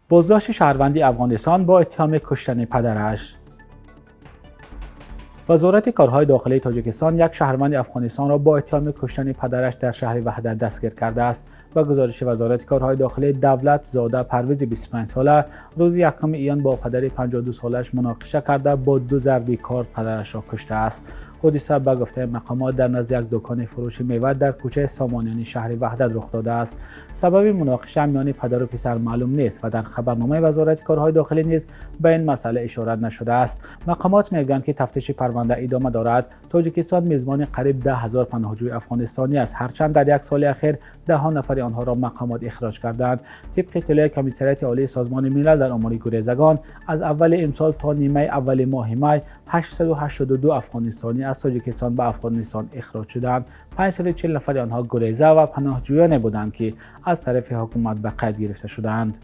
بازداشت شهروندی افغانستان با اتهام کشتن پدرش. وزارت کارهای داخلی تاجیکستان یک شهروند افغانستان را با اتهام کشتن پدرش در شهر وحدت دستگیر کرده است. با گزارش وزارت کارهای داخلی، دولت زاده پرویز 25 ساله روز 1 ژوئیه با پدر 52 سالش مناقشه کرده با 2 ضرب کار پدرش را کشته است. حادثه به گفته مقامات در نزد یک دکان فروش میوه در کوچه سامانیانی شهر وحدت رخ داده است. سبب مناقشه میان پدر و پسر معلوم نیست و در خبرنامه وزارت کارهای داخلی نیز به این مسئله اشاره نشده است. مقامات میگویند که تفتیش پرونده ادامه دارد. تاجیکستان میزبان قریب 10,000 پناهجوی افغانستانی است، هرچند در یک سال اخیر ده‌ها نفر آنها را مقامات اخراج کردند. طبق اطلاع کمیسریت عالی سازمان ملل در امور گریزگان، از اول امسال تا نیمه اول ماه می 882 افغانستانی از تاجیکستان به افغانستان اخراج شدند. 540 نفر آنها گریزه و پناهجویان بودند که از طرف حکومت به قید گرفته شدند.